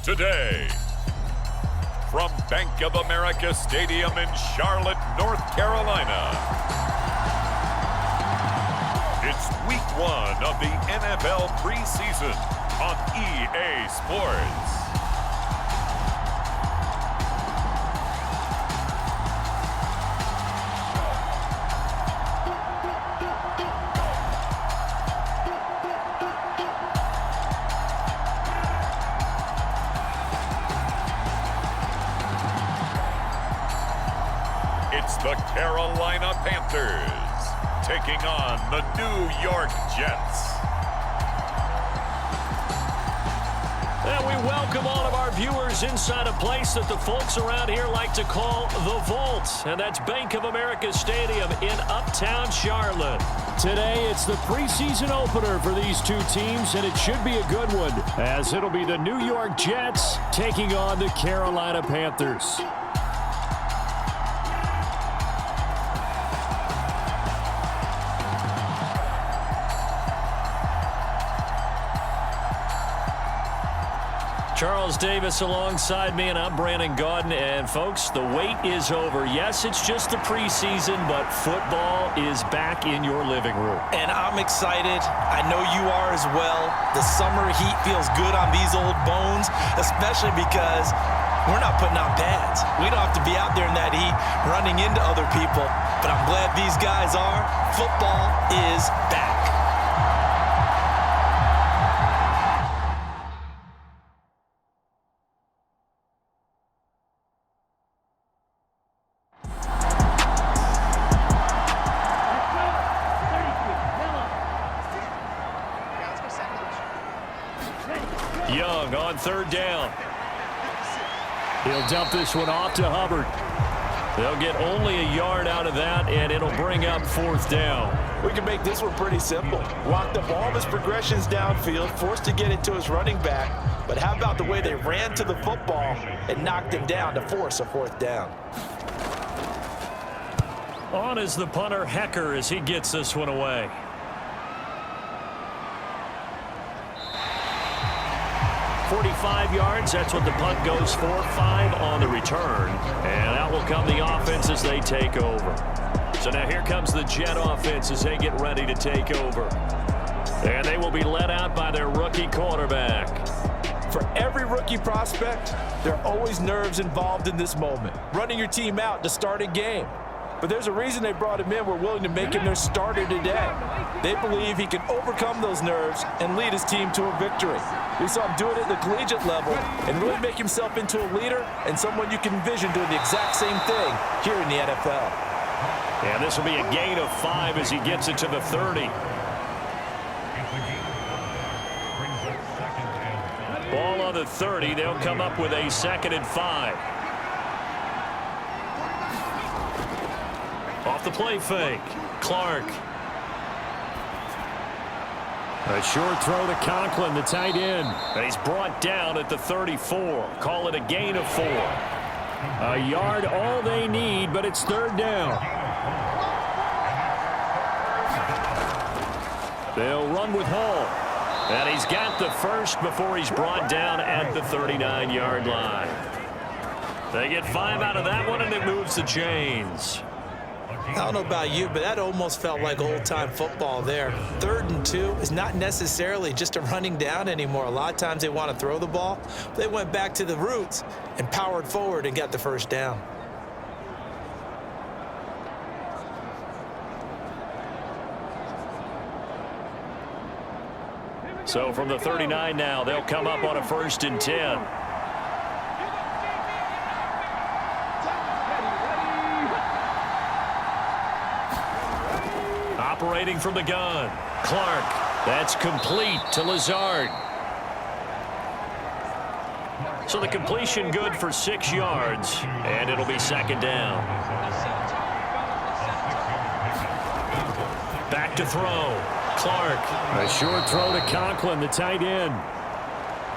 today. From Bank of America Stadium in Charlotte, North Carolina. It's week 1 of the NFL preseason on EA Sports. It's the Carolina Panthers taking on the New York Jets. And we welcome all of our viewers inside a place that the folks around here like to call the Vault. And that's Bank of America Stadium in Uptown Charlotte. Today, it's the preseason opener for these two teams, and it should be a good one, as it'll be the New York Jets taking on the Carolina Panthers. Charles Davis alongside me, and I'm Brandon Gaudin. And folks, the wait is over. Yes, it's just the preseason, but football is back in your living room. And I'm excited. I know you are as well. The summer heat feels good on these old bones, especially because we're not putting on pads. We don't have to be out there in that heat running into other people. But I'm glad these guys are. Football is back. Young on third down. He'll dump this one off to Hubbard. They'll get only a yard out of that, and it'll bring up fourth down. We can make this one pretty simple. Walked up all of his progressions downfield, forced to get it to his running back. But how about the way they ran to the football and knocked him down to force a fourth down? On is the punter, Hecker, as he gets this one away. .45 yards, that's what the punt goes for. 5 on the return. And out will come the offense as they take over. So now here comes the Jet offense as they get ready to take over. And they will be led out by their rookie quarterback. For every rookie prospect, there are always nerves involved in this moment. Running your team out to start a game. But there's a reason they brought him in. We're willing to make him their starter today. They believe he can overcome those nerves and lead his team to a victory. We saw him do it at the collegiate level and really make himself into a leader and someone you can envision doing the exact same thing here in the NFL. And this will be a gain of 5 as he gets it to the 30. Ball on the 30. They'll come up with a 2nd and 5. Off the play fake. Clark. A short throw to Conklin, the tight end. And he's brought down at the 34. Call it a gain of 4. A yard all they need, but it's third down. They'll run with Hall. And he's got the first before he's brought down at the 39-yard line. They get 5 out of that one, and it moves the chains. I don't know about you, but that almost felt like old-time football there. 3rd and 2 is not necessarily just a running down anymore. A lot of times they want to throw the ball. They went back to the roots and powered forward and got the first down. So from the 39 now, they'll come up on a 1st and 10. Operating from the gun. Clark. That's complete to Lazard. So the completion good for 6 yards, and it'll be 2nd down. Back to throw. Clark. A short throw to Conklin, the tight end.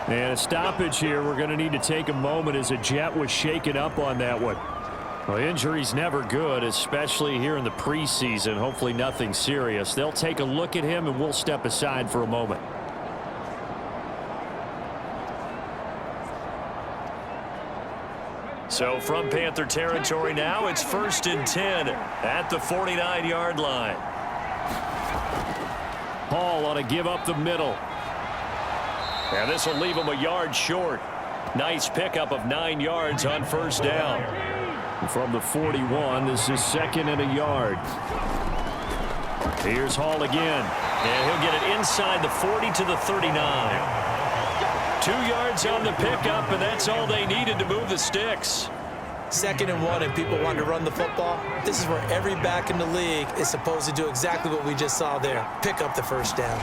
And a stoppage here. We're going to need to take a moment as a Jet was shaken up on that one. Well, injury's never good, especially here in the preseason. Hopefully nothing serious. They'll take a look at him, and we'll step aside for a moment. So from Panther territory now, it's 1st and 10 at the 49-yard line. Hall on a give up the middle. And this will leave him a yard short. Nice pickup of 9 yards on 1st down. From the 41, this is 2nd and a yard. Here's Hall again. And he'll get it inside the 40 to the 39. 2 yards on the pickup, and that's all they needed to move the sticks. 2nd and 1, and people want to run the football. This is where every back in the league is supposed to do exactly what we just saw there. Pick up the 1st down.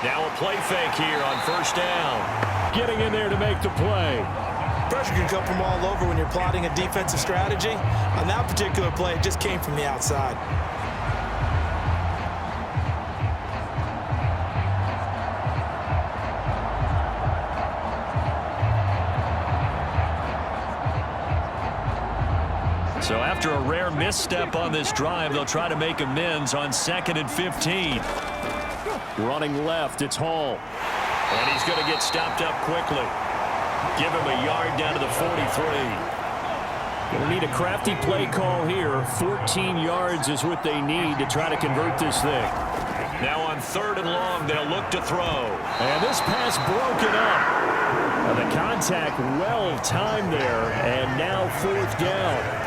Now a play fake here on 1st down. Getting in there to make the play. Pressure can come from all over when you're plotting a defensive strategy. On that particular play, it just came from the outside. So after a rare misstep on this drive, they'll try to make amends on 2nd and 15. Running left, it's Hall. And he's going to get stopped up quickly. Give him a yard down to the 43. Going to need a crafty play call here. 14 yards is what they need to try to convert this thing. Now on 3rd and long, they'll look to throw. And this pass broken up. And the contact well timed there. And now 4th down.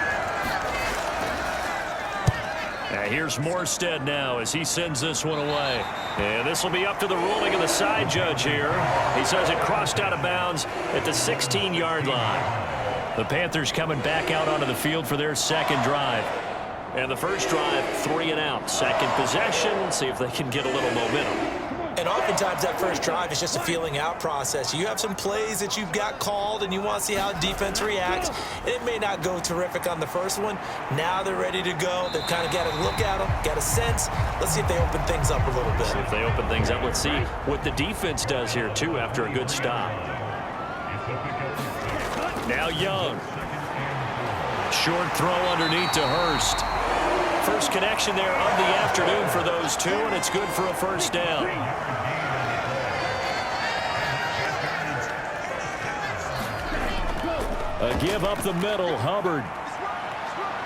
Here's Morstead now as he sends this one away. And this will be up to the ruling of the side judge here. He says it crossed out of bounds at the 16-yard line. The Panthers coming back out onto the field for their 2nd drive. And the 1st drive, 3 and out. 2nd possession, see if they can get a little momentum. And oftentimes that 1st drive is just a feeling out process. You have some plays that you've got called and you want to see how defense reacts. It may not go terrific on the 1st one. Now they're ready to go. They've kind of got to look at them, got a sense. Let's see if they open things up a little bit. See if they open things up. Let's see what the defense does here, too, after a good stop. Now Young. Short throw underneath to Hurst. First connection there of the afternoon for those two, and it's good for a 1st down. A give up the middle, Hubbard.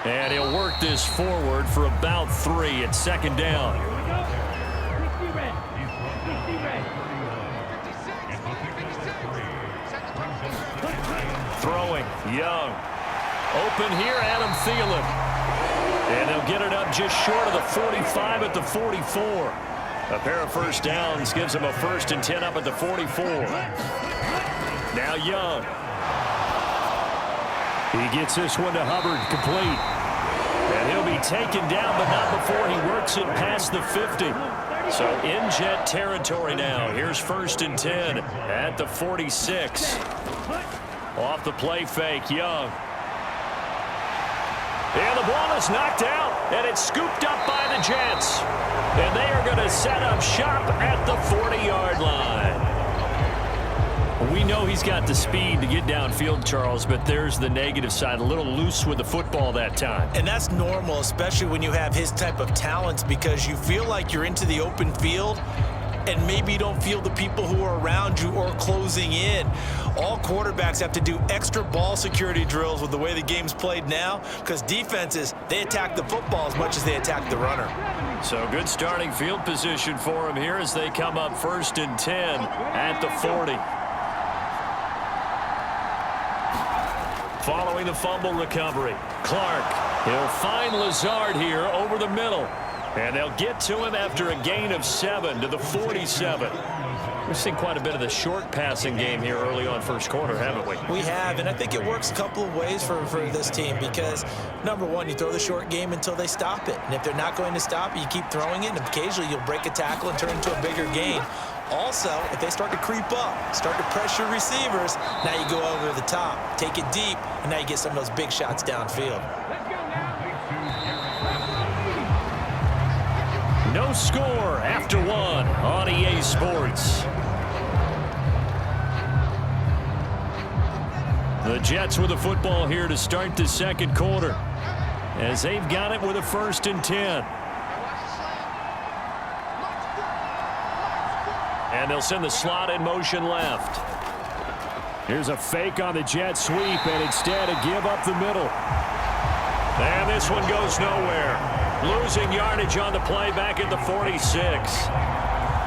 And he'll work this forward for about 3 at 2nd down. Throwing, Young. Open here, Adam Thielen. And they'll get it up just short of the 45 at the 44. A pair of 1st downs gives them a 1st and 10 up at the 44. Now Young. He gets this one to Hubbard, complete. And he'll be taken down, but not before he works it past the 50. So in Jet territory now. Here's 1st and 10 at the 46. Off the play fake, Young. And the ball is knocked out, and it's scooped up by the Jets. And they are going to set up shop at the 40-yard line. We know he's got the speed to get downfield, Charles, but there's the negative side. A little loose with the football that time. And that's normal, especially when you have his type of talents, because you feel like you're into the open field and maybe you don't feel the people who are around you or closing in. All quarterbacks have to do extra ball security drills with the way the game's played now, because defenses, they attack the football as much as they attack the runner. So good starting field position for him here as they come up 1st and 10 at the 40. Following the fumble recovery, Clark. He'll find Lazard here over the middle. And they'll get to him after a gain of 7 to the 47. We've seen quite a bit of the short passing game here early on 1st quarter, haven't we? We have, and I think it works a couple of ways for this team because, number one, you throw the short game until they stop it. And if they're not going to stop it, you keep throwing it, and occasionally you'll break a tackle and turn into a bigger gain. Also, if they start to creep up, start to pressure receivers, now you go over the top, take it deep, and now you get some of those big shots downfield. No score after 1 on EA Sports. The Jets with the football here to start the 2nd quarter as they've got it with a 1st and 10. And they'll send the slot in motion left. Here's a fake on the jet sweep, and instead a give up the middle. And this one goes nowhere. Losing yardage on the play back at the 46.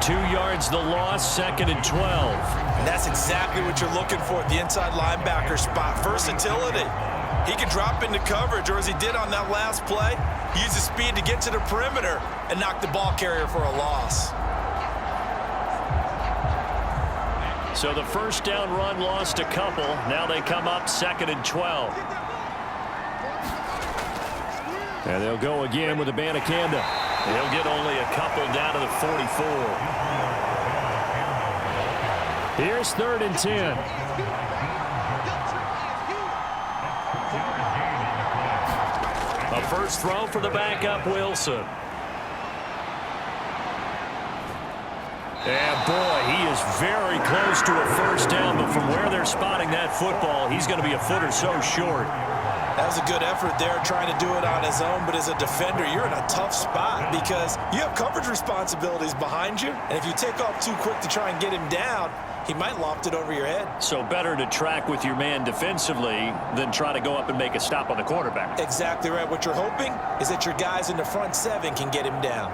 2 yards the loss, 2nd and 12. And that's exactly what you're looking for at the inside linebacker spot. Versatility. He can drop into coverage, or as he did on that last play, use his speed to get to the perimeter and knock the ball carrier for a loss. So the first down run lost a couple. Now they come up 2nd and 12. And they'll go again with Abanikanda. He'll get only a couple down to the 44. Here's 3rd and 10. A first throw for the backup, Wilson. And boy, he is very close to a first down, but from where they're spotting that football, he's going to be a foot or so short. That was a good effort there, trying to do it on his own, but as a defender, you're in a tough spot because you have coverage responsibilities behind you, and if you take off too quick to try and get him down, he might loft it over your head. So better to track with your man defensively than try to go up and make a stop on the quarterback. Exactly right. What you're hoping is that your guys in the front 7 can get him down.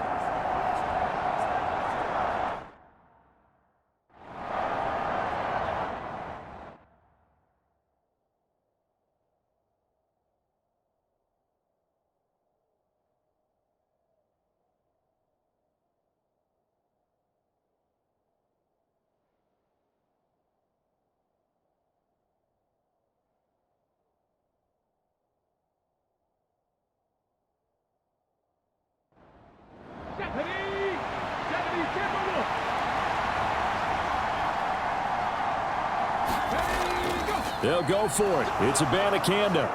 They'll go for it. It's Abanikanda.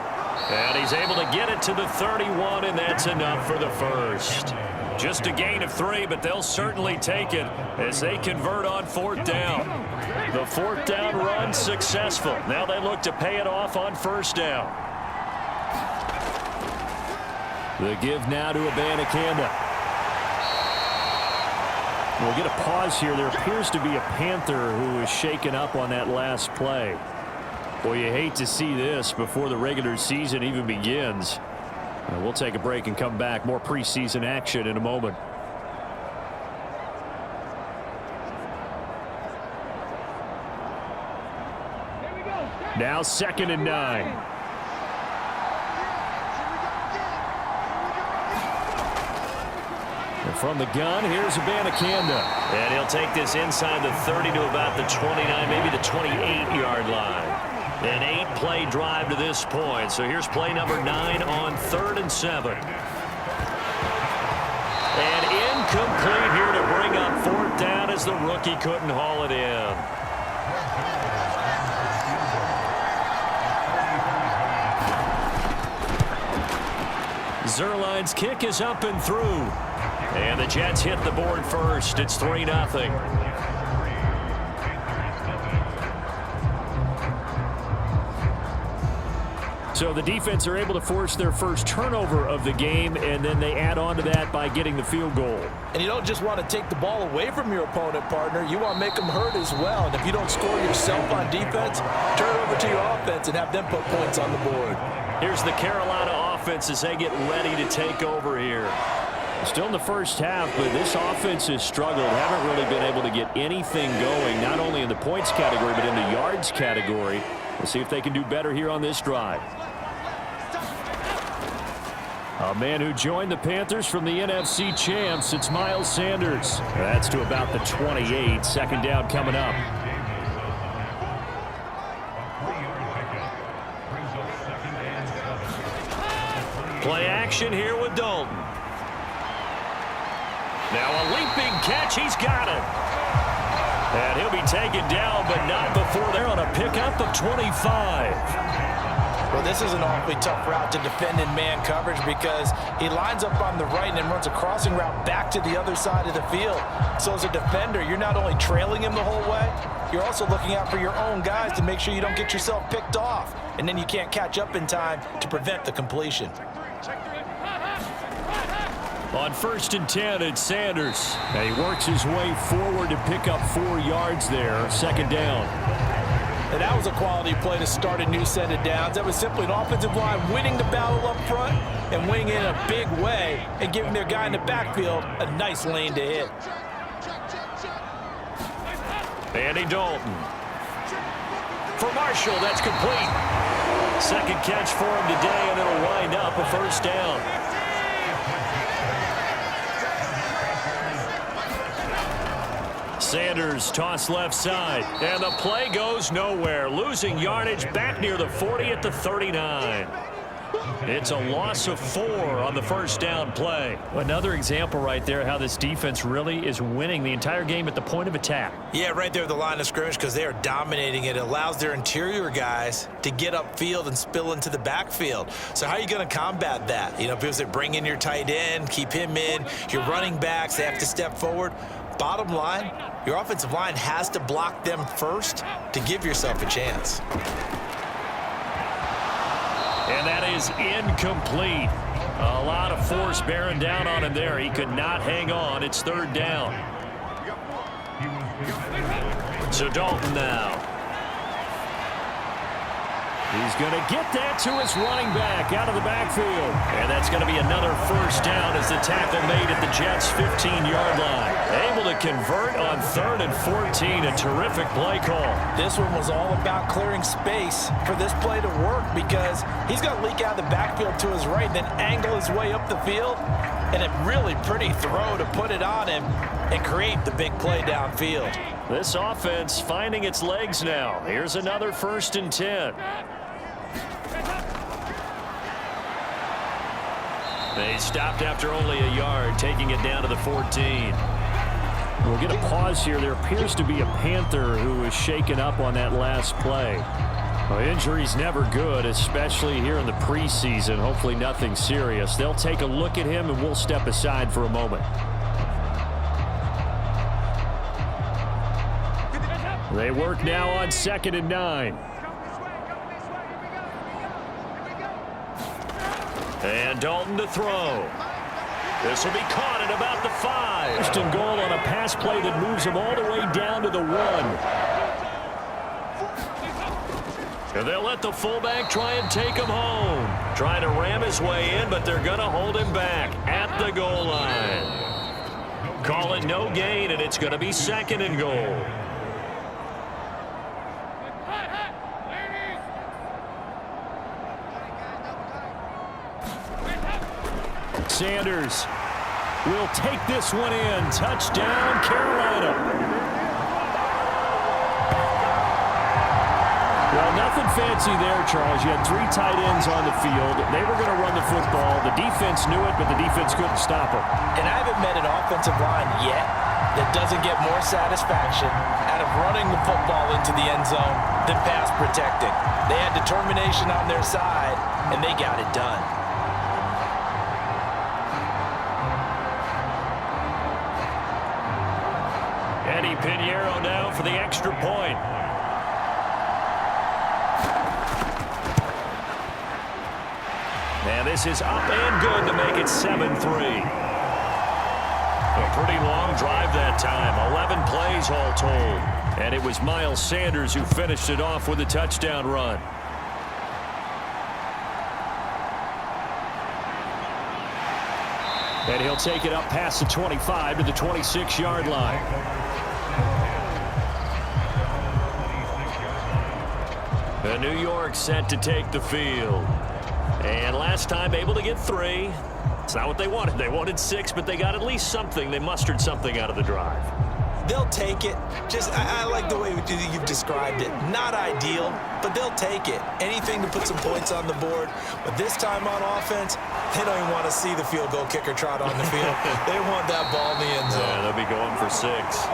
And he's able to get it to the 31, and that's enough for the first. Just a gain of 3, but they'll certainly take it as they convert on 4th down. The 4th down run successful. Now they look to pay it off on 1st down. The give now to Abanikanda. We'll get a pause here. There appears to be a Panther who is shaken up on that last play. Boy, you hate to see this before the regular season even begins. We'll take a break and come back. More preseason action in a moment. Now 2nd and 9. And from the gun, here's Abanikanda. And he'll take this inside the 30 to about the 29, maybe the 28-yard line. An 8-play drive to this point. So here's play number 9 on 3rd and 7. And incomplete here to bring up 4th down as the rookie couldn't haul it in. Zerline's kick is up and through. And the Jets hit the board first. It's 3-0. So the defense are able to force their first turnover of the game, and then they add on to that by getting the field goal. And you don't just want to take the ball away from your opponent, partner. You want to make them hurt as well. And if you don't score yourself on defense, turn it over to your offense and have them put points on the board. Here's the Carolina offense as they get ready to take over here. Still in the first half, but this offense has struggled. Haven't really been able to get anything going, not only in the points category, but in the yards category. We'll see if they can do better here on this drive. A man who joined the Panthers from the NFC champs, it's Miles Sanders. That's to about the 28. 2nd down coming up. Play action here with Dalton. Now a leaping catch. He's got it. And he'll be taken down, but not before they're on a pickup of 25. Well, this is an awfully tough route to defend in man coverage because he lines up on the right and then runs a crossing route back to the other side of the field. So as a defender, you're not only trailing him the whole way, you're also looking out for your own guys to make sure you don't get yourself picked off. And then you can't catch up in time to prevent the completion. On 1st and 10, it's Sanders. And he works his way forward to pick up 4 yards there. 2nd down. And that was a quality play to start a new set of downs. That was simply an offensive line winning the battle up front and winning in a big way and giving their guy in the backfield a nice lane to hit. Andy Dalton. For Marshall, that's complete. Second catch for him today, and it'll wind up a first down. Sanders toss left side, and the play goes nowhere. Losing yardage back near the 40 at the 39. It's a loss of 4 on the first down play. Another example right there how this defense really is winning the entire game at the point of attack. Yeah, right there at the line of scrimmage because they are dominating it. It allows their interior guys to get upfield and spill into the backfield. So how are you going to combat that? You know, because they bring in your tight end, keep him in. Your running backs, they have to step forward. Bottom line, your offensive line has to block them first to give yourself a chance. And that is incomplete. A lot of force bearing down on him there. He could not hang on. It's third down. So Dalton now. He's going to get that to his running back out of the backfield. And that's going to be another first down as the tackle made at the Jets' 15-yard line. Able to convert on 3rd and 14. A terrific play call. This one was all about clearing space for this play to work because he's going to leak out of the backfield to his right, then angle his way up the field. And a really pretty throw to put it on him and create the big play downfield. This offense finding its legs now. Here's another 1st and 10. They stopped after only a yard, taking it down to the 14. We'll get a pause here. There appears to be a Panther who was shaken up on that last play. Well, injury's never good, especially here in the preseason. Hopefully nothing serious. They'll take a look at him, and we'll step aside for a moment. They work now on 2nd and 9. And Dalton to throw. This will be caught at about the 5. First and goal on a pass play that moves him all the way down to the 1. And they'll let the fullback try and take him home. Trying to ram his way in, but they're going to hold him back at the goal line. Call it no gain, and it's going to be 2nd and goal. Sanders will take this one in. Touchdown, Carolina. Well, nothing fancy there, Charles. You had 3 tight ends on the field. They were going to run the football. The defense knew it, but the defense couldn't stop them. And I haven't met an offensive line yet that doesn't get more satisfaction out of running the football into the end zone than pass protecting. They had determination on their side, and they got it done. Eddie Pinheiro now for the extra point. And this is up and good to make it 7-3. A pretty long drive that time. 11 plays all told. And it was Miles Sanders who finished it off with a touchdown run. And he'll take it up past the 25 to the 26-yard line. The New York set to take the field. And last time able to get 3. It's not what they wanted. They wanted 6, but they got at least something. They mustered something out of the drive. They'll take it. I like the way you've described it. Not ideal, but they'll take it. Anything to put some points on the board. But this time on offense, they don't even want to see the field goal kicker trot on the field. They want that ball in the end zone. Yeah, they'll be going for 6.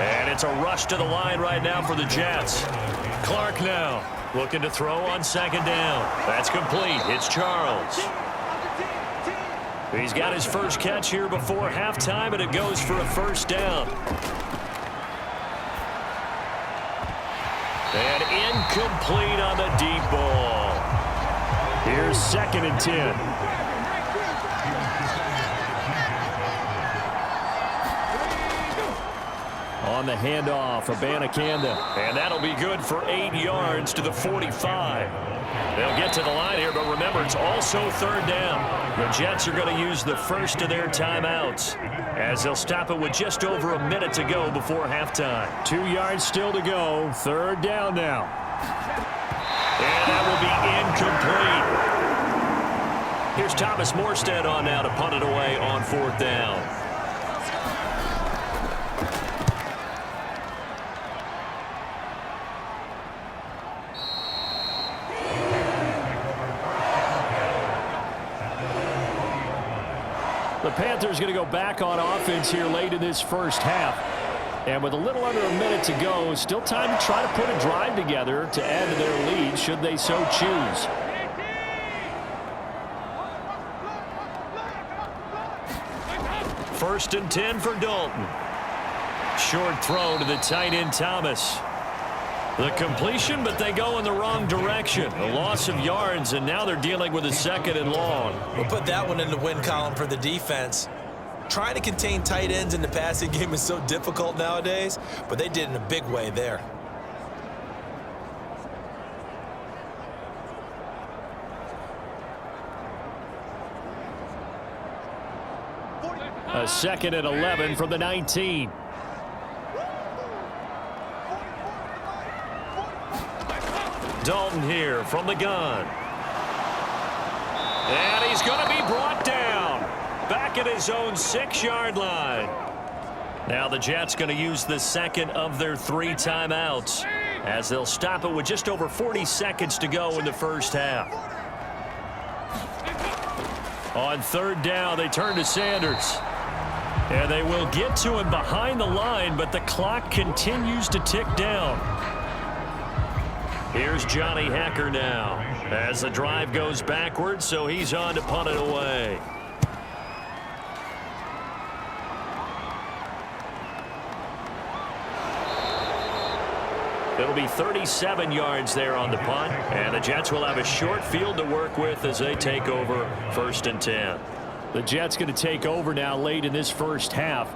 And it's a rush to the line right now for the Jets. Clark now looking to throw on 2nd down. That's complete. It's Charles. He's got his first catch here before halftime, and it goes for a first down. And incomplete on the deep ball. Here's 2nd and 10. On on the handoff for Abanikanda. And that'll be good for 8 yards to the 45. They'll get to the line here, but remember, it's also third down. The Jets are going to use the first of their timeouts as they'll stop it with just over a minute to go before halftime. 2 yards still to go. Third down now. And that will be incomplete. Here's Thomas Morstead on now to punt it away on fourth down. The Panthers going to go back on offense here late in this first half. And with a little under a minute to go, still time to try to put a drive together to add to their lead should they so choose. First and 10 for Dalton. Short throw to the tight end Thomas. The completion, but they go in the wrong direction. A loss of yards, and now they're dealing with a second and long. We'll put that one in the win column for the defense. Trying to contain tight ends in the passing game is so difficult nowadays, but they did in a big way there. A second and 11 from the 19. Dalton here from the gun. And he's going to be brought down. Back at his own 6-yard line. Now the Jets going to use the second of their 3 timeouts as they'll stop it with just over 40 seconds to go in the first half. On third down, they turn to Sanders. And they will get to him behind the line, but the clock continues to tick down. Here's Johnny Hekker now as the drive goes backwards, so he's on to punt it away. It'll be 37 yards there on the punt, and the Jets will have a short field to work with as they take over first and 10. The Jets going to take over now late in this first half.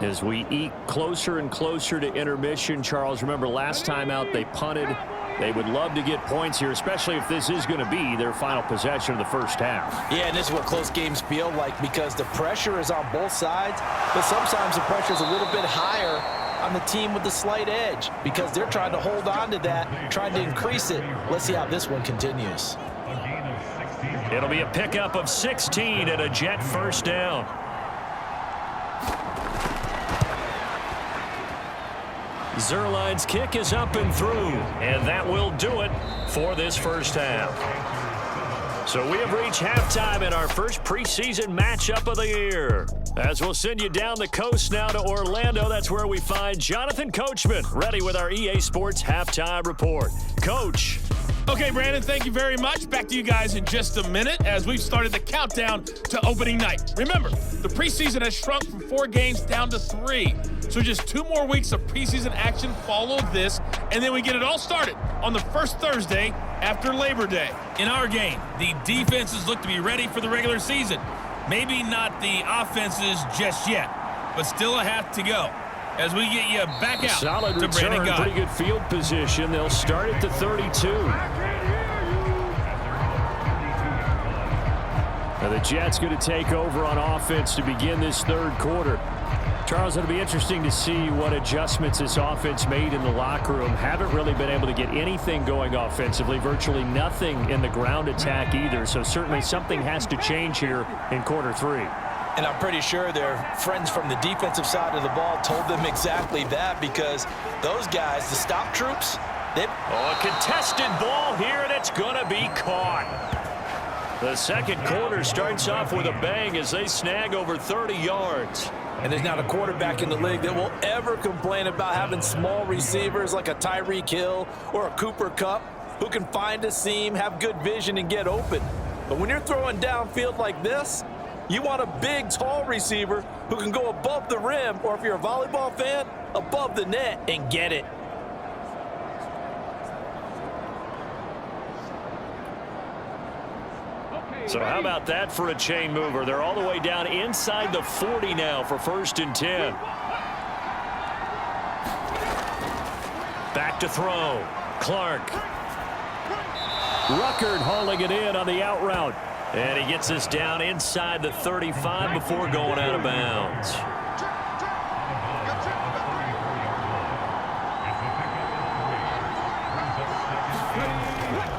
As we eke closer and closer to intermission, Charles, remember last time out they punted. They would love to get points here, especially if this is going to be their final possession of the first half. Yeah, and this is what close games feel like because the pressure is on both sides, but sometimes the pressure is a little bit higher on the team with the slight edge because they're trying to hold on to that, trying to increase it. Let's see how this one continues. It'll be a pickup of 16 and a Jet first down. Zerline's kick is up and through, and that will do it for this first half. So we have reached halftime in our first preseason matchup of the year. As we'll send you down the coast now to Orlando, that's where we find Jonathan Coachman, ready with our EA Sports Halftime Report. Coach. Okay, Brandon, thank you very much. Back to you guys in just a minute as we've started the countdown to opening night. Remember, the preseason has shrunk from 4 games down to 3. So just 2 more weeks of preseason action follow this, and then we get it all started on the first Thursday after Labor Day. In our game, the defenses look to be ready for the regular season. Maybe not the offenses just yet, but still a half to go. As we get you back out solid to return, Brandon Guy. pretty good field position. They'll start at the 32. Now the Jets going to take over on offense to begin this third quarter. Charles, it'll be interesting to see what adjustments this offense made in the locker room. Haven't really been able to get anything going offensively, virtually nothing in the ground attack either. So certainly something has to change here in quarter 3. And I'm pretty sure their friends from the defensive side of the ball told them exactly that because those guys, the stop troops, they... Oh, a contested ball here, and it's going to be caught. The second quarter starts off with a bang as they snag over 30 yards. And there's not a quarterback in the league that will ever complain about having small receivers like a Tyreek Hill or a Cooper Kupp who can find a seam, have good vision, and get open. But when you're throwing downfield like this, you want a big, tall receiver who can go above the rim, or if you're a volleyball fan, above the net and get it. So how about that for a chain mover? They're all the way down inside the 40 now for first and 10. to throw. Clark. Ruckert hauling it in on the out route. And he gets us down inside the 35 before going out of bounds.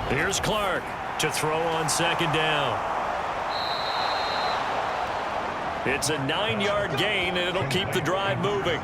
Here's Clark to throw on second down. It's a 9-yard gain, and it'll keep the drive moving.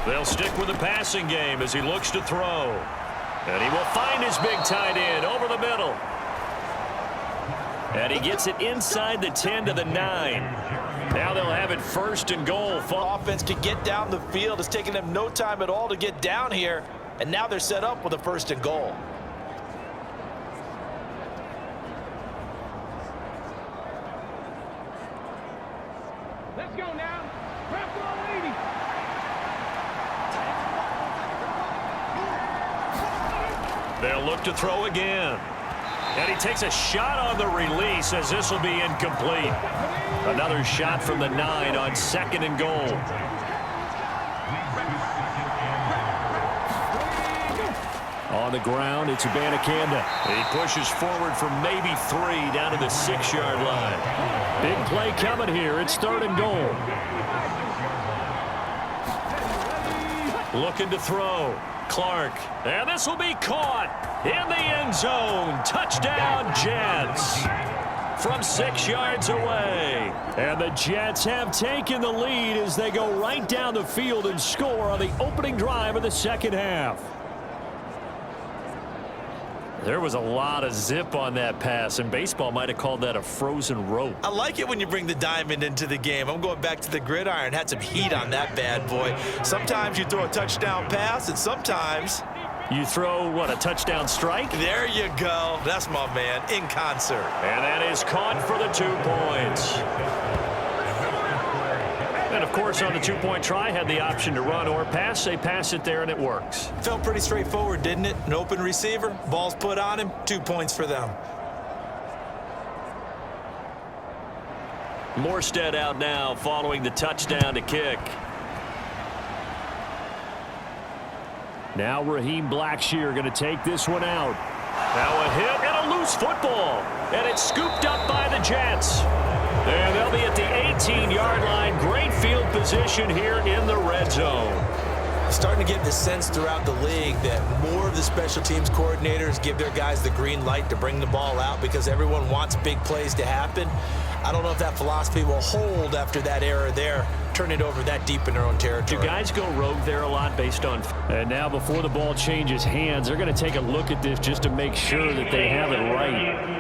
They'll stick with the passing game as he looks to throw. And he will find his big tight end over the middle. And he gets it inside the 10 to the 9. Now they'll have it first and goal. Offense to get down the field. It's taking them no time at all to get down here. And now they're set up with a first and goal. Let's go now. Prep ball 80. They'll look to throw again. And he takes a shot on the release as this will be incomplete. Another shot from the 9 on second and goal. On the ground, it's Abanikanda. He pushes forward for maybe 3 down to the 6-yard line. Big play coming here. It's third and goal. Looking to throw. Clark. And this will be caught in the end zone. Touchdown, Jets. From 6 yards away. And the Jets have taken the lead as they go right down the field and score on the opening drive of the second half. There was a lot of zip on that pass, and baseball might have called that a frozen rope. I like it when you bring the diamond into the game. I'm going back to the gridiron. Had some heat on that bad boy. Sometimes you throw a touchdown pass, and sometimes you throw, what, a touchdown strike? There you go. That's my man, in concert. And that is caught for the 2 points. And, of course, on the 2-point try, had the option to run or pass. They pass it there, and it works. Felt pretty straightforward, didn't it? An open receiver, ball's put on him, 2 points for them. Morstead out now following the touchdown to kick. Now Raheem Blackshear going to take this one out. Now a hit and a loose football. And it's scooped up by the Jets. And they'll be at the 18-yard line. Great field position here in the red zone. Starting to get the sense throughout the league that more of the special teams coordinators give their guys the green light to bring the ball out because everyone wants big plays to happen. I don't know if that philosophy will hold after that error there, turn it over that deep in their own territory. Do guys go rogue there a lot based on... And now before the ball changes hands, they're going to take a look at this just to make sure that they have it right.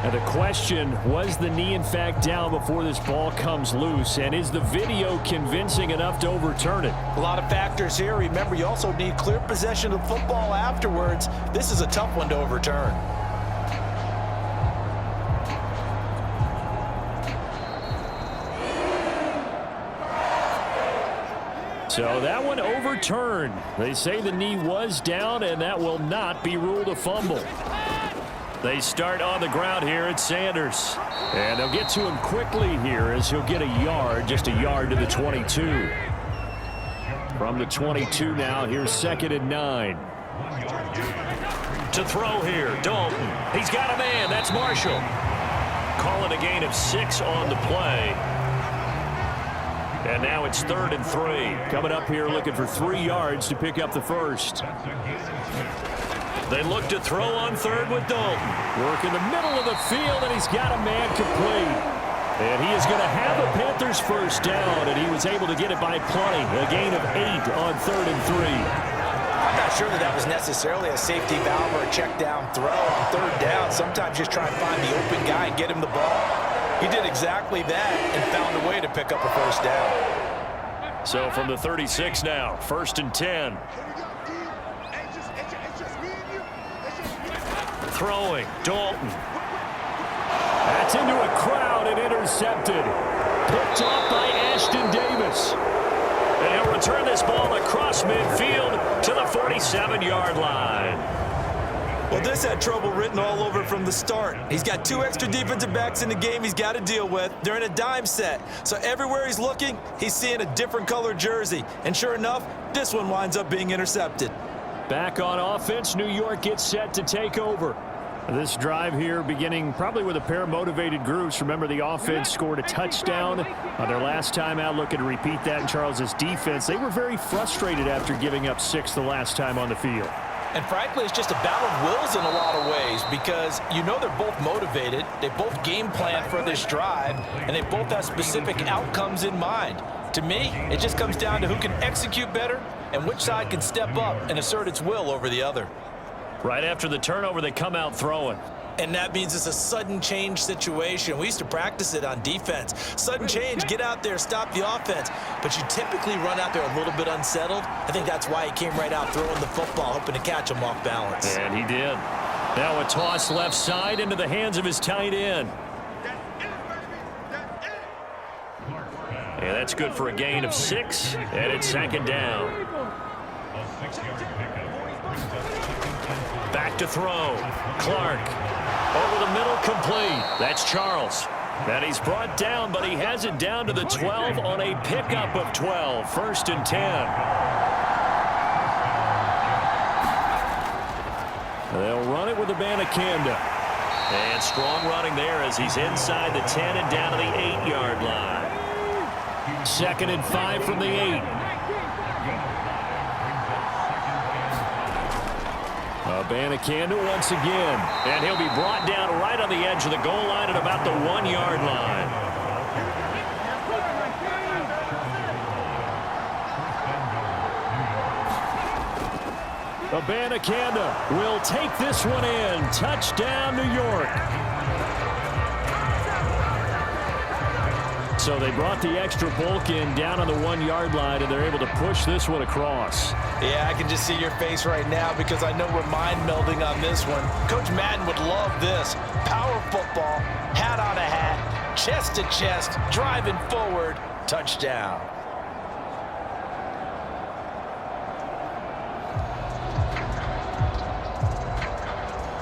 And the question, was the knee in fact down before this ball comes loose? And is the video convincing enough to overturn it? A lot of factors here. Remember, you also need clear possession of football afterwards. This is a tough one to overturn. So that one overturned. They say the knee was down, and that will not be ruled a fumble. They start on the ground here at Sanders. And they'll get to him quickly here as he'll get a yard, just a yard to the 22. From the 22 now, here's 2nd and 9. To throw here, Dalton. He's got a man, that's Marshall. Calling a gain of 6 on the play. And now it's 3rd and 3. Coming up here looking for 3 yards to pick up the first. They look to throw on 3rd with Dalton. Work in the middle of the field, and he's got a man complete. And he is going to have the Panthers first down, and he was able to get it by plenty. A gain of 8 on 3rd and 3. I'm not sure that was necessarily a safety valve or a check down throw on 3rd down. Sometimes just try and find the open guy and get him the ball. He did exactly that and found a way to pick up a first down. So from the 36 now, 1st and 10. Throwing, Dalton. That's Gets into a crowd and intercepted. Picked off by Ashton Davis. And he'll return this ball across midfield to the 47-yard line. Well, this had trouble written all over from the start. He's got 2 extra defensive backs in the game he's got to deal with. They're in a dime set. So everywhere he's looking, he's seeing a different color jersey. And sure enough, this one winds up being intercepted. Back on offense, New York gets set to take over. This drive here beginning probably with a pair of motivated groups. Remember, the offense scored a touchdown on their last time out. Looking to repeat that in Charles's defense. They were very frustrated after giving up 6 the last time on the field. And frankly, it's just a battle of wills in a lot of ways because you know they're both motivated. They both game plan for this drive, and they both have specific outcomes in mind. To me, it just comes down to who can execute better and which side can step up and assert its will over the other. Right after the turnover, they come out throwing. And that means it's a sudden change situation. We used to practice it on defense. Sudden change, get out there, stop the offense. But you typically run out there a little bit unsettled. I think that's why he came right out throwing the football, hoping to catch him off balance. And he did. Now a toss left side into the hands of his tight end. And that's good for a gain of 6, and it's 2nd down. Back to throw. Clark. Over the middle, complete. That's Charles. And he's brought down, but he has it down to the 12 on a pickup of 12. 1st and 10. They'll run it with Abanikanda. And strong running there as he's inside the 10 and down to the 8-yard line. 2nd and 5 from the 8. Abanikanda once again. And he'll be brought down right on the edge of the goal line at about the 1-yard line. Abanikanda will take this one in. Touchdown, New York. So they brought the extra bulk in down on the 1-yard line, and they're able to push this one across. Yeah, I can just see your face right now because I know we're mind melding on this one. Coach Madden would love this. Power football, hat on a hat, chest to chest, driving forward, touchdown.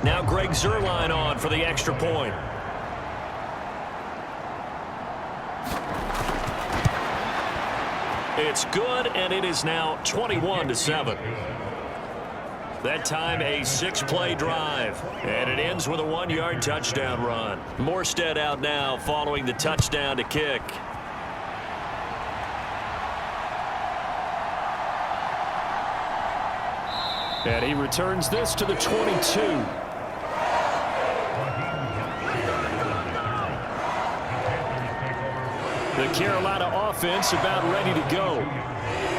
Now Greg Zuerlein on for the extra point. It's good, and it is now 21-7. That time a 6-play drive, and it ends with a 1-yard touchdown run. Morstead out now following the touchdown to kick. And he returns this to the 22. The Carolina offense about ready to go.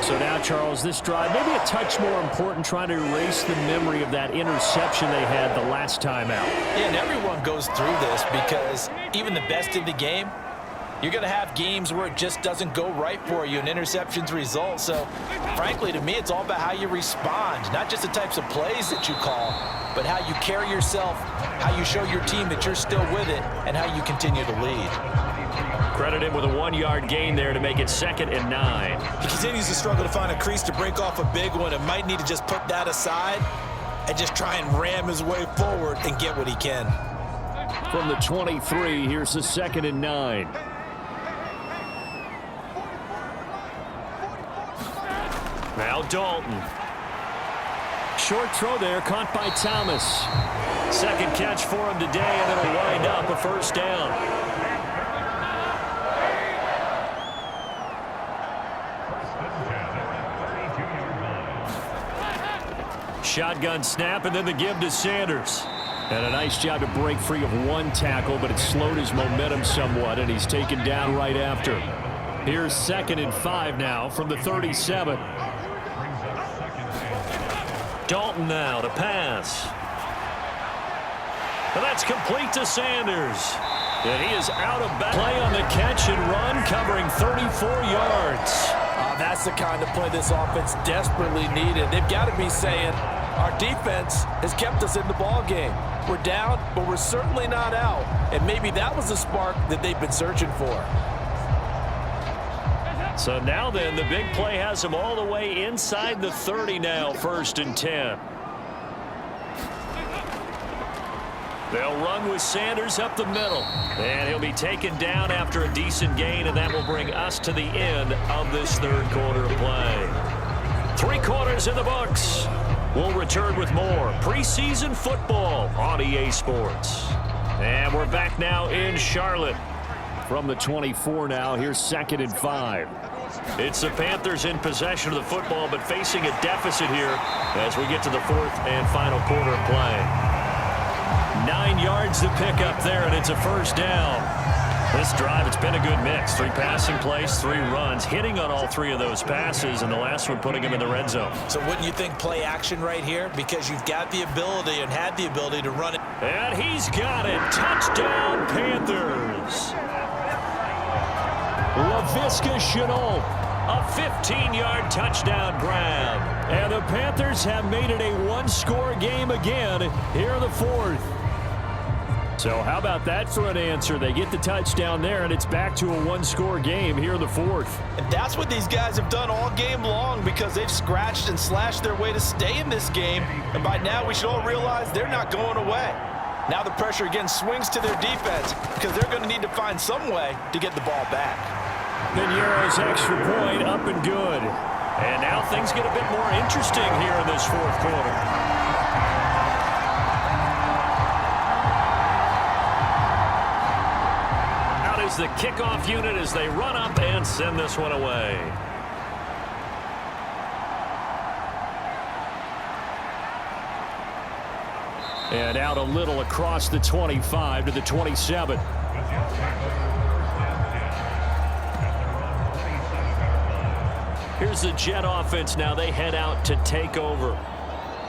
So now, Charles, this drive maybe a touch more important, trying to erase the memory of that interception they had the last time out. Yeah, and everyone goes through this because even the best in the game, you're going to have games where it just doesn't go right for you and interceptions result. So, frankly, to me, it's all about how you respond, not just the types of plays that you call, but how you carry yourself, how you show your team that you're still with it, and how you continue to lead. Credit him with a 1-yard gain there to make it 2nd and 9. He continues to struggle to find a crease to break off a big one and might need to just put that aside and just try and ram his way forward and get what he can. From the 23, here's the 2nd and 9. Now Dalton. Short throw there, caught by Thomas. 2nd catch for him today, and it'll wind up a 1st down. Shotgun snap, and then the give to Sanders. And a nice job to break free of 1 tackle, but it slowed his momentum somewhat, and he's taken down right after. Here's 2nd and 5 now from the 37. Dalton now to pass. And that's complete to Sanders. And he is out of bounds. Play on the catch and run, covering 34 yards. That's the kind of play this offense desperately needed. They've got to be saying, Our defense has kept us in the ball game. We're down, but we're certainly not out. And maybe that was the spark that they've been searching for. So now then, the big play has them all the way inside the 30 now, 1st and 10. They'll run with Sanders up the middle. And he'll be taken down after a decent gain, and that will bring us to the end of this 3rd quarter of play. 3 quarters in the books. We'll return with more preseason football on EA Sports. And we're back now in Charlotte. From the 24 now, here's 2nd and 5. It's the Panthers in possession of the football, but facing a deficit here as we get to the 4th and final quarter of play. 9 yards to pick up there, and it's a 1st down. This drive, it's been a good mix. 3 passing plays, 3 runs, hitting on all 3 of those passes, and the last one putting him in the red zone. So wouldn't you think play action right here? Because you've got the ability and had the ability to run it. And he's got it. Touchdown, Panthers. LaVisca Chenault, a 15-yard touchdown grab. And the Panthers have made it a 1-score game again here in the 4th. So how about that for an answer? They get the touchdown there, and it's back to a 1-score game here in the 4th. And that's what these guys have done all game long, because they've scratched and slashed their way to stay in this game. And by now, we should all realize they're not going away. Now the pressure again swings to their defense, because they're going to need to find some way to get the ball back. Piñeiro's extra point up and good. And now things get a bit more interesting here in this 4th quarter. Is the kickoff unit as they run up and send this one away. And out a little across the 25 to the 27. Here's the Jet offense now. They head out to take over.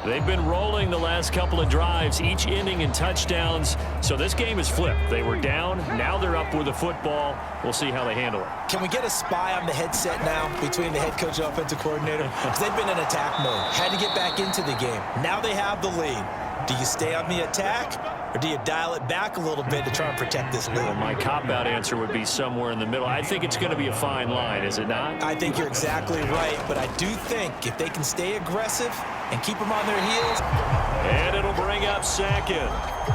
They've been rolling the last couple of drives, each ending in touchdowns. So this game is flipped. They were down. Now they're up with the football. We'll see how they handle it. Can we get a spy on the headset now between the head coach and offensive coordinator? Because they've been in attack mode. Had to get back into the game. Now they have the lead. Do you stay on the attack, or do you dial it back a little bit to try and protect this lead? Well, my cop-out answer would be somewhere in the middle. I think it's going to be a fine line, is it not? I think you're exactly right, but I do think if they can stay aggressive and keep them on their heels. And it'll bring up 2nd.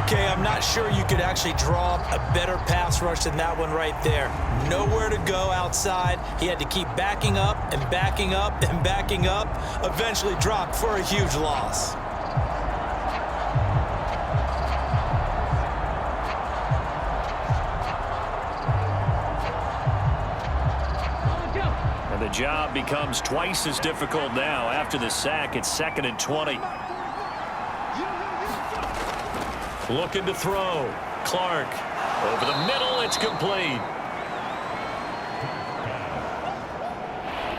Okay, I'm not sure you could actually draw a better pass rush than that one right there. Nowhere to go outside. He had to keep backing up and backing up and backing up. Eventually dropped for a huge loss. And the job becomes twice as difficult now. After the sack, it's 2nd and 20. Looking to throw. Clark over the middle. It's complete.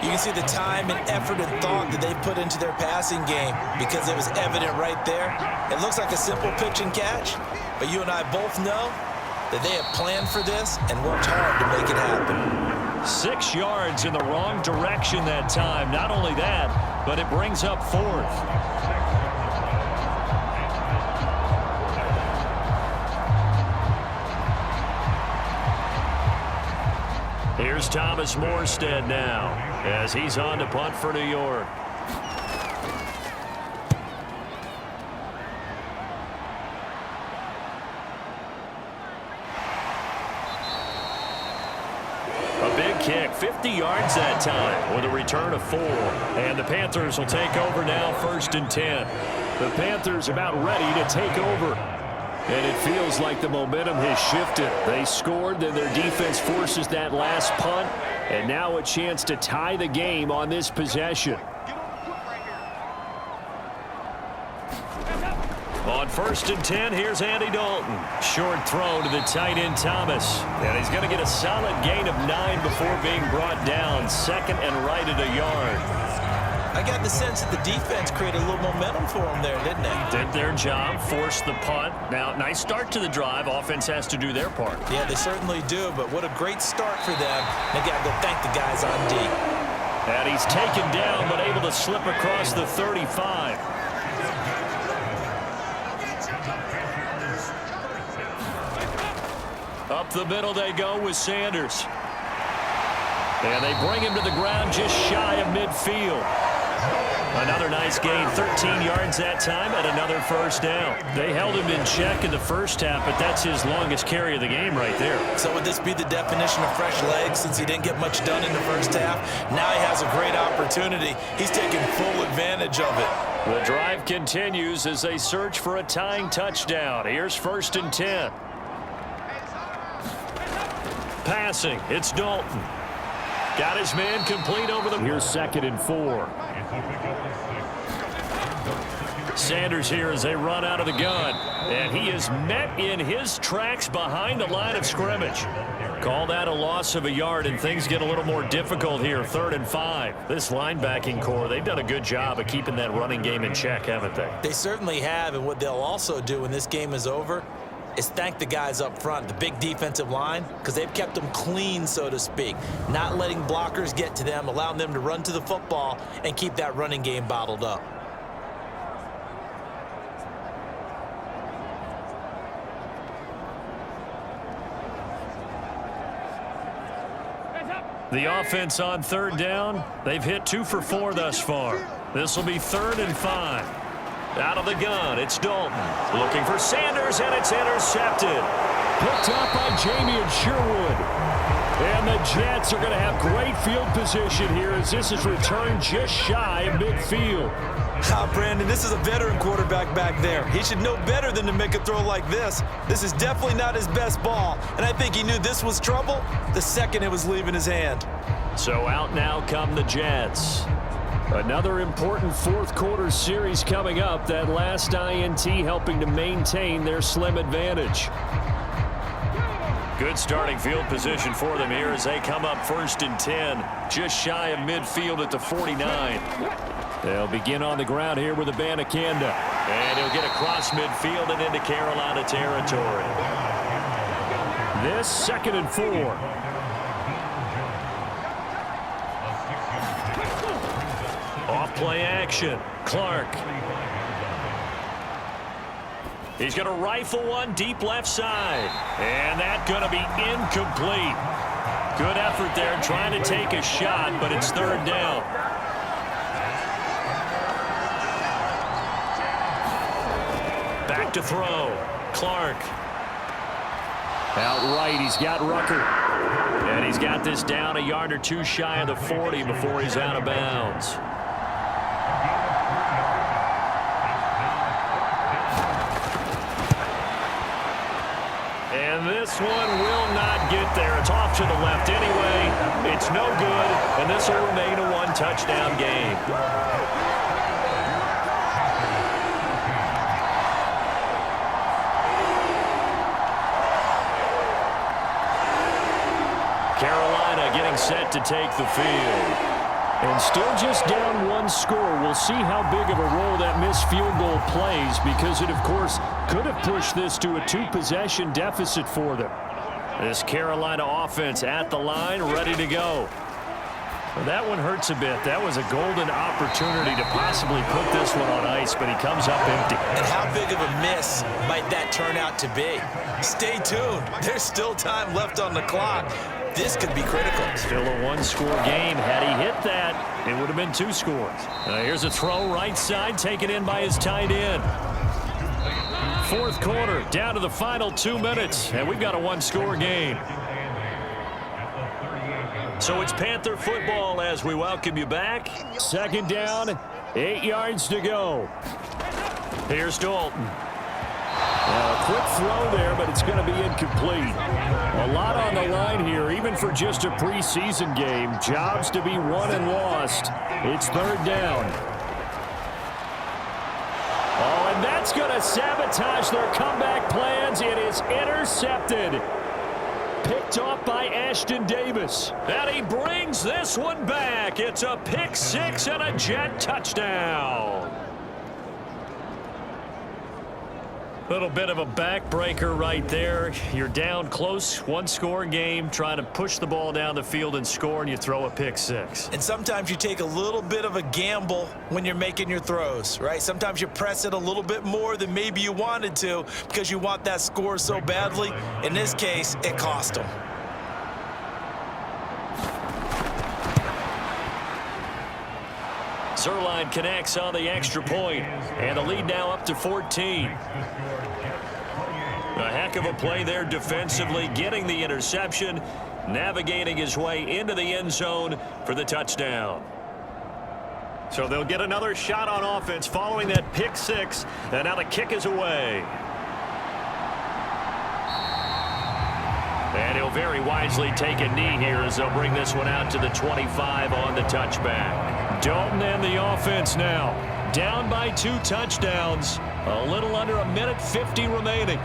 You can see the time and effort and thought that they put into their passing game, because it was evident right there. It looks like a simple pitch and catch, but you and I both know that they have planned for this and worked hard to make it happen. 6 yards in the wrong direction that time. Not only that, but it brings up 4th. Here's Thomas Morstead now as he's on to punt for New York. A big kick, 50 yards that time with a return of 4. And the Panthers will take over now, 1st and 10. The Panthers about ready to take over. And it feels like the momentum has shifted. They scored, then their defense forces that last punt, and now a chance to tie the game on this possession. On 1st and 10, here's Andy Dalton. Short throw to the tight end Thomas. And he's going to get a solid gain of 9 before being brought down. 2nd and right at a yard. I got the sense that the defense created a little momentum for them there, didn't they? Did their job, forced the punt. Now, nice start to the drive. Offense has to do their part. Yeah, they certainly do, but what a great start for them. They got to go thank the guys on D. And he's taken down but able to slip across the 35. Up the middle they go with Sanders. And they bring him to the ground just shy of midfield. Another nice gain, 13 yards that time, and another first down. They held him in check in the first half, but that's his longest carry of the game right there. So would this be the definition of fresh legs since he didn't get much done in the first half? Now he has a great opportunity. He's taking full advantage of it. The drive continues as they search for a tying touchdown. Here's 1st and 10. Passing, it's Dalton. Got his man complete over the... Here's 2nd and 4. Sanders here as they run out of the gun. And he is met in his tracks behind the line of scrimmage. Call that a loss of a yard, and things get a little more difficult here. 3rd and 5. This linebacking core, they've done a good job of keeping that running game in check, haven't they? They certainly have, and what they'll also do when this game is over is thank the guys up front, the big defensive line, because they've kept them clean, so to speak. Not letting blockers get to them, allowing them to run to the football and keep that running game bottled up. The offense on 3rd down, they've hit 2 for 4 thus far. This will be 3rd and 5. Out of the gun, it's Dalton. Looking for Sanders, and it's intercepted. Picked up by Jamie Sherwood. And the Jets are going to have great field position here as this is returned just shy of midfield. Brandon, this is a veteran quarterback back there. He should know better than to make a throw like this. This is definitely not his best ball, and I think he knew this was trouble the second it was leaving his hand. So out now come the Jets. Another important 4th quarter series coming up. That last INT helping to maintain their slim advantage. Good starting field position for them here as they come up 1st and 10. Just shy of midfield at the 49. They'll begin on the ground here with Abanikanda. And he'll get across midfield and into Carolina territory. This 2nd and 4. Off-play action. Clark. He's going to rifle one deep left side. And that's going to be incomplete. Good effort there trying to take a shot, but it's 3rd down. Back to throw. Clark. Out right, he's got Rucker. And he's got this down a yard or 2 shy of the 40 before he's out of bounds. And this one will not get there. It's off to the left anyway. It's no good, and this will remain a 1-touchdown game. Carolina getting set to take the field. And still just down 1 score. We'll see how big of a role that missed field goal plays because it, of course, could have pushed this to a 2-possession deficit for them. This Carolina offense at the line, ready to go. Well, that one hurts a bit. That was a golden opportunity to possibly put this one on ice, but he comes up empty. And how big of a miss might that turn out to be? Stay tuned. There's still time left on the clock. This could be critical. Still a 1-score game. Had he hit that, it would have been 2 scores. Here's a throw right side, taken in by his tight end. 4th quarter, down to the final 2 minutes, and we've got a 1-score game. So it's Panther football as we welcome you back. 2nd down, 8 yards to go. Here's Dalton. A quick throw there, but it's going to be incomplete. A lot on the line here, even for just a preseason game. Jobs to be won and lost. It's 3rd down. Oh, and that's going to sabotage their comeback plans. It is intercepted. Picked off by Ashton Davis. And he brings this one back. It's a pick 6 and a Jet touchdown. Little bit of a backbreaker right there. You're down close, one-score game, trying to push the ball down the field and score, and you throw a pick six. And sometimes you take a little bit of a gamble when you're making your throws, right? Sometimes you press it a little bit more than maybe you wanted to because you want that score so badly. In this case, it cost them. Zerline connects on the extra point, and the lead now up to 14. A heck of a play there defensively, getting the interception, navigating his way into the end zone for the touchdown. So they'll get another shot on offense following that pick six, and now the kick is away. And he'll very wisely take a knee here as they'll bring this one out to the 25 on the touchback. Dalton and the offense now. Down by 2 touchdowns. A little under a minute 50 remaining.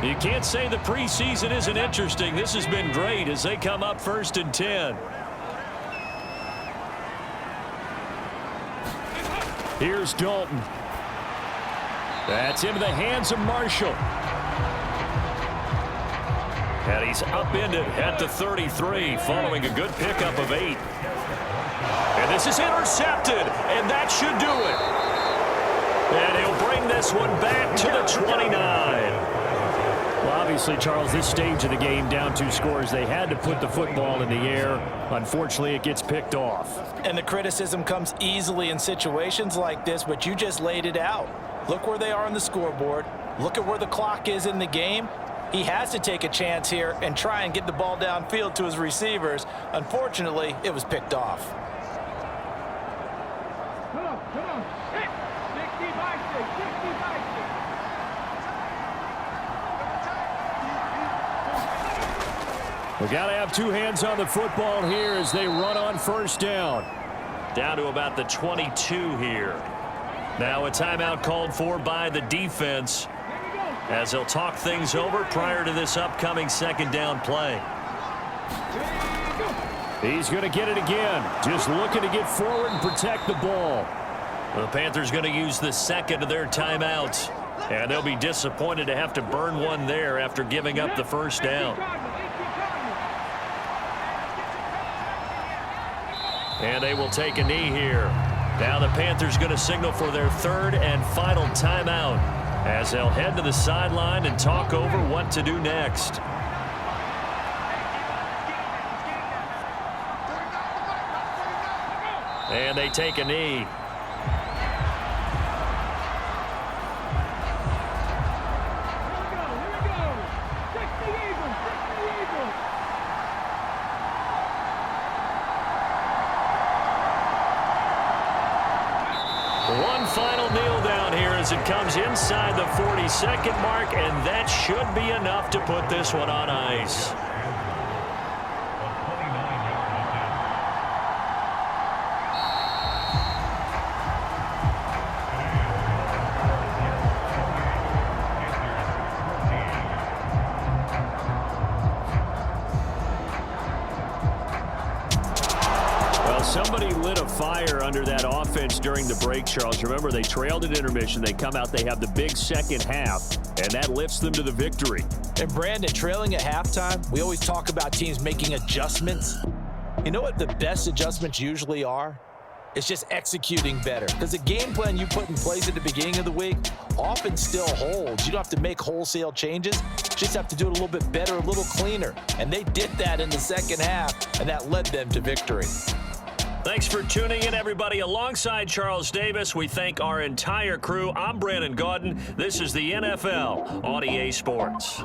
You can't say the preseason isn't interesting. This has been great as they come up 1st and 10. Here's Dalton. That's into the hands of Marshall. And he's upended at the 33 following a good pickup of 8. And this is intercepted, and that should do it. And he'll bring this one back to the 29. Well, obviously, Charles, this stage of the game, down 2 scores, they had to put the football in the air. Unfortunately, it gets picked off. And the criticism comes easily in situations like this, but you just laid it out. Look where they are on the scoreboard. Look at where the clock is in the game. He has to take a chance here and try and get the ball downfield to his receivers. Unfortunately, it was picked off. Come on. 60 by 6, 60 by 6. We got to have 2 hands on the football here as they run on 1st down. Down to about the 22 here. Now a timeout called for by the defense as they'll talk things over prior to this upcoming 2nd down play. He's going to get it again. Just looking to get forward and protect the ball. The Panthers going to use the 2nd of their timeouts. And they'll be disappointed to have to burn one there after giving up the 1st down. And they will take a knee here. Now the Panthers going to signal for their 3rd and final timeout as they'll head to the sideline and talk over what to do next. And they take a knee. One final kneel down here as it comes inside the 40-second mark, and that should be enough to put this one on ice. Somebody lit a fire under that offense during the break, Charles. Remember, they trailed at intermission. They come out, they have the big second half, and that lifts them to the victory. And Brandon, trailing at halftime, we always talk about teams making adjustments. You know what the best adjustments usually are? It's just executing better. Because the game plan you put in place at the beginning of the week often still holds. You don't have to make wholesale changes. You just have to do it a little bit better, a little cleaner. And they did that in the second half, and that led them to victory. Thanks for tuning in, everybody. Alongside Charles Davis, we thank our entire crew. I'm Brandon Gaudin. This is the NFL on EA Sports.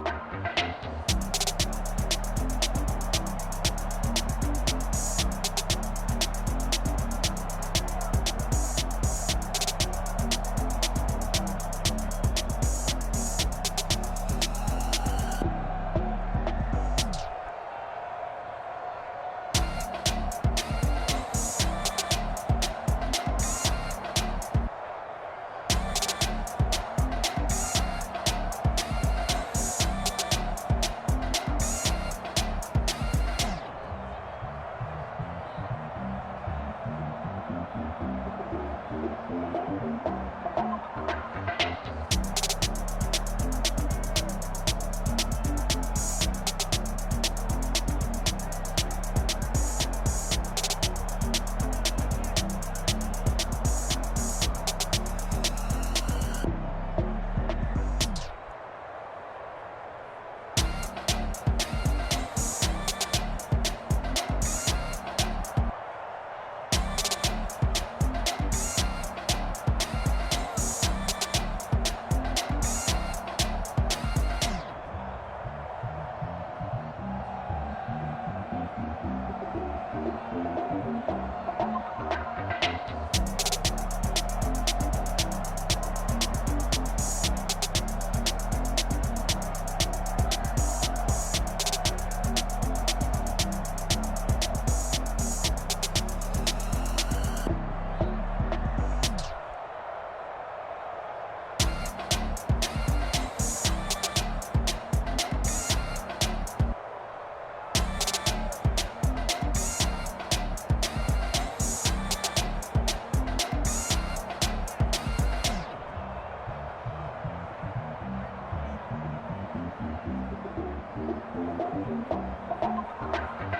down.